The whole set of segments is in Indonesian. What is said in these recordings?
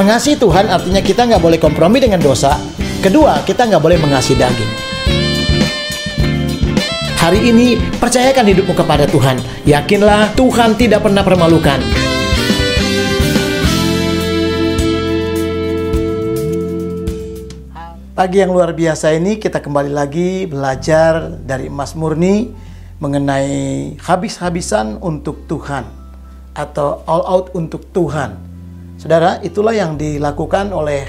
Mengasihi Tuhan artinya kita nggak boleh kompromi dengan dosa. Kedua, kita nggak boleh mengasihi daging. Hari ini, percayakan hidupmu kepada Tuhan. Yakinlah Tuhan tidak pernah permalukan. Pagi yang luar biasa ini kita kembali lagi belajar dari Mas Murni mengenai habis-habisan untuk Tuhan atau all out untuk Tuhan. Saudara, itulah yang dilakukan oleh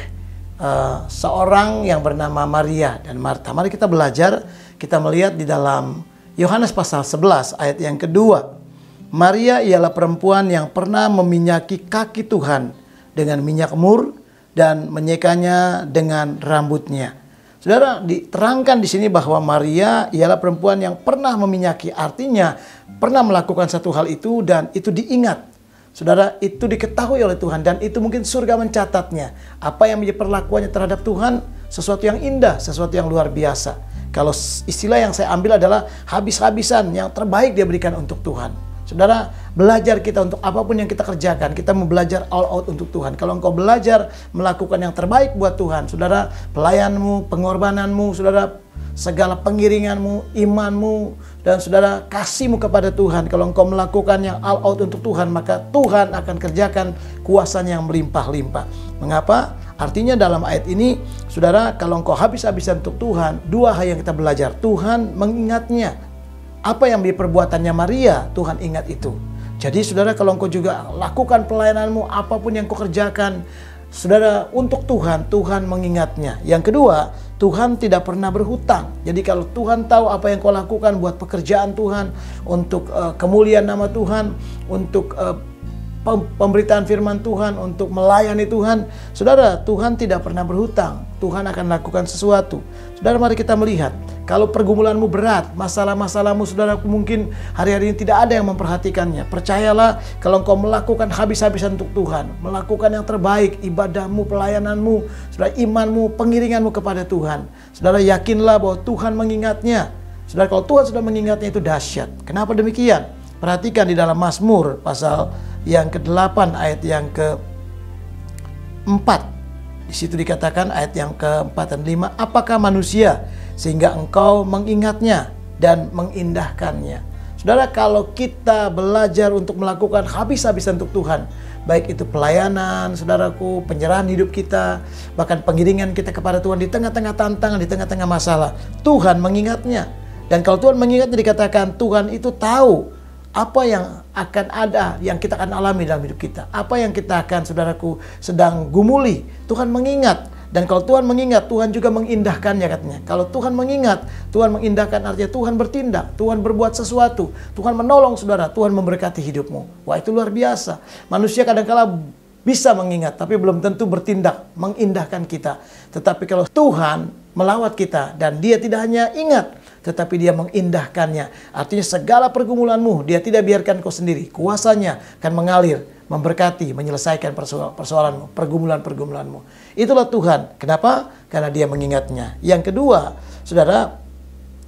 seorang yang bernama Maria dan Marta. Mari kita belajar, kita melihat di dalam Yohanes pasal 11 ayat yang kedua. Maria ialah perempuan yang pernah meminyaki kaki Tuhan dengan minyak mur dan menyekanya dengan rambutnya. Saudara, diterangkan di sini bahwa Maria ialah perempuan yang pernah meminyaki, artinya pernah melakukan satu hal itu dan itu diingat. Saudara, itu diketahui oleh Tuhan dan itu mungkin surga mencatatnya. Apa yang menjadi perlakuannya terhadap Tuhan, sesuatu yang indah, sesuatu yang luar biasa. Kalau istilah yang saya ambil adalah habis-habisan, yang terbaik dia berikan untuk Tuhan. Saudara, belajar kita untuk apapun yang kita kerjakan, kita mau belajar all out untuk Tuhan. Kalau engkau belajar melakukan yang terbaik buat Tuhan, saudara, pelayanmu, pengorbananmu, saudara, segala pengiringanmu, imanmu, dan saudara, kasihmu kepada Tuhan. Kalau engkau melakukan yang all out untuk Tuhan, maka Tuhan akan kerjakan kuasanya yang melimpah-limpah. Mengapa? Artinya dalam ayat ini, saudara, kalau engkau habis-habisan untuk Tuhan, dua hal yang kita belajar. Tuhan mengingatnya. Apa yang menjadi perbuatannya Maria, Tuhan ingat itu. Jadi saudara, kalau engkau juga lakukan pelayananmu, apapun yang kau kerjakan, saudara, untuk Tuhan, Tuhan mengingatnya. Yang kedua, Tuhan tidak pernah berhutang. Jadi kalau Tuhan tahu apa yang kau lakukan buat pekerjaan Tuhan, untuk kemuliaan nama Tuhan, untuk pemberitaan firman Tuhan, untuk melayani Tuhan, saudara, Tuhan tidak pernah berhutang. Tuhan akan lakukan sesuatu. Saudara, mari kita melihat. Kalau pergumulanmu berat, masalah-masalahmu, saudara, mungkin hari-hari ini tidak ada yang memperhatikannya. Percayalah, kalau engkau melakukan habis-habisan untuk Tuhan, melakukan yang terbaik, ibadahmu, pelayananmu, saudara, imanmu, pengiringanmu kepada Tuhan, saudara, yakinlah bahwa Tuhan mengingatnya. Saudara, kalau Tuhan sudah mengingatnya, itu dahsyat. Kenapa demikian? Perhatikan di dalam Mazmur pasal yang ke-8 ayat yang ke-4. Di situ dikatakan ayat yang ke-4 dan 5, apakah manusia sehingga engkau mengingatnya dan mengindahkannya. Saudara, kalau kita belajar untuk melakukan habis-habisan untuk Tuhan, baik itu pelayanan, saudaraku, penyerahan hidup kita, bahkan pengiringan kita kepada Tuhan di tengah-tengah tantangan, di tengah-tengah masalah, Tuhan mengingatnya. Dan kalau Tuhan mengingatnya, dikatakan Tuhan itu tahu apa yang akan ada, yang kita akan alami dalam hidup kita. Apa yang kita akan, saudaraku, sedang gumuli. Tuhan mengingat. Dan kalau Tuhan mengingat, Tuhan juga mengindahkannya, katanya. Kalau Tuhan mengingat, Tuhan mengindahkan, artinya Tuhan bertindak, Tuhan berbuat sesuatu, Tuhan menolong saudara, Tuhan memberkati hidupmu. Wah, itu luar biasa. Manusia kadang-kala bisa mengingat, tapi belum tentu bertindak, mengindahkan kita. Tetapi kalau Tuhan melawat kita, dan Dia tidak hanya ingat, tetapi Dia mengindahkannya. Artinya segala pergumulanmu, Dia tidak biarkan kau sendiri. Kuasanya akan mengalir, memberkati, menyelesaikan persoalanmu, pergumulan-pergumulanmu. Itulah Tuhan. Kenapa? Karena Dia mengingatnya. Yang kedua, saudara,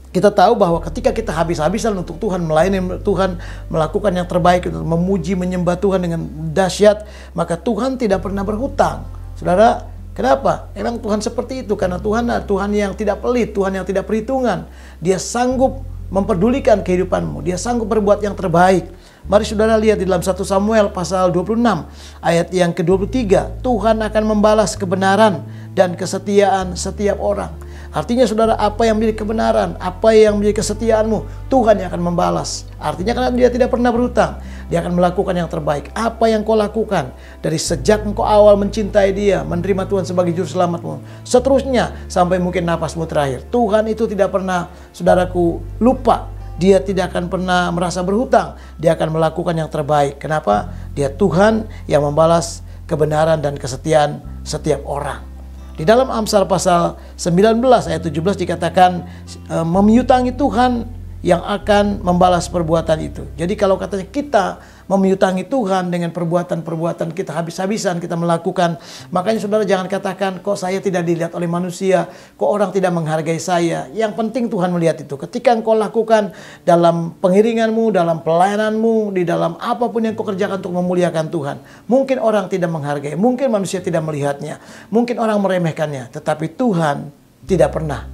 kita tahu bahwa ketika kita habis-habisan untuk Tuhan, melayani Tuhan, melakukan yang terbaik untuk memuji, menyembah Tuhan dengan dahsyat, maka Tuhan tidak pernah berhutang. Saudara, kenapa? Emang Tuhan seperti itu, karena Tuhan adalah Tuhan yang tidak pelit, Tuhan yang tidak perhitungan. Dia sanggup memperdulikan kehidupanmu, Dia sanggup berbuat yang terbaik. Mari saudara lihat di dalam 1 Samuel pasal 26 ayat yang ke-23. Tuhan akan membalas kebenaran dan kesetiaan setiap orang. Artinya saudara, apa yang menjadi kebenaran, apa yang menjadi kesetiaanmu, Tuhan yang akan membalas. Artinya karena Dia tidak pernah berhutang, Dia akan melakukan yang terbaik. Apa yang kau lakukan dari sejak engkau awal mencintai Dia, menerima Tuhan sebagai juru selamatmu, seterusnya sampai mungkin napasmu terakhir, Tuhan itu tidak pernah, saudaraku, lupa. Dia tidak akan pernah merasa berhutang. Dia akan melakukan yang terbaik. Kenapa? Dia Tuhan yang membalas kebenaran dan kesetiaan setiap orang. Di dalam Amsal pasal 19 ayat 17 dikatakan, memiutangi Tuhan yang akan membalas perbuatan itu. Jadi kalau katanya kita memiutangi Tuhan dengan perbuatan-perbuatan kita habis-habisan kita melakukan, makanya saudara jangan katakan kok saya tidak dilihat oleh manusia, kok orang tidak menghargai saya. Yang penting Tuhan melihat itu. Ketika engkau lakukan dalam pengiringanmu, dalam pelayananmu, di dalam apapun yang kau kerjakan untuk memuliakan Tuhan, mungkin orang tidak menghargai, mungkin manusia tidak melihatnya, mungkin orang meremehkannya, tetapi Tuhan tidak pernah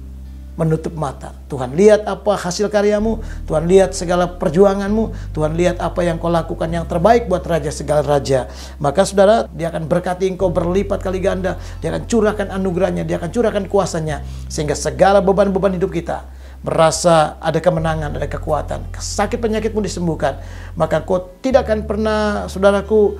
menutup mata. Tuhan lihat apa hasil karyamu, Tuhan lihat segala perjuanganmu, Tuhan lihat apa yang kau lakukan yang terbaik buat raja segala raja. Maka saudara, dia akan berkati engkau berlipat kali ganda, dia akan curahkan anugerahnya, dia akan curahkan kuasanya, sehingga segala beban-beban hidup kita merasa ada kemenangan, ada kekuatan, sakit penyakitmu disembuhkan, maka kau tidak akan pernah, saudaraku,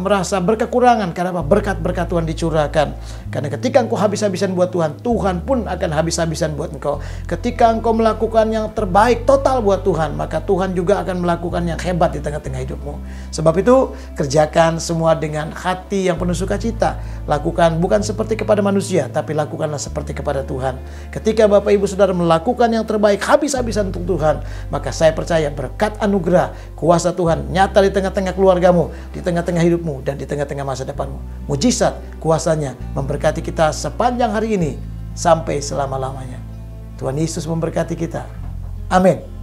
merasa berkekurangan. Karena apa? Berkat-berkat Tuhan dicurahkan. Karena ketika engkau habis-habisan buat Tuhan, Tuhan pun akan habis-habisan buat engkau. Ketika engkau melakukan yang terbaik total buat Tuhan, maka Tuhan juga akan melakukan yang hebat di tengah-tengah hidupmu. Sebab itu, kerjakan semua dengan hati yang penuh sukacita. Lakukan bukan seperti kepada manusia, tapi lakukanlah seperti kepada Tuhan. Ketika Bapak Ibu Saudara melakukan yang terbaik habis-habisan untuk Tuhan, maka saya percaya berkat anugerah kuasa Tuhan nyata di tengah-tengah keluargamu, di tengah-tengah hidupmu, dan di tengah-tengah masa depanmu. Mujizat kuasanya memberkati kita sepanjang hari ini sampai selama-lamanya. Tuhan Yesus memberkati kita. Amin.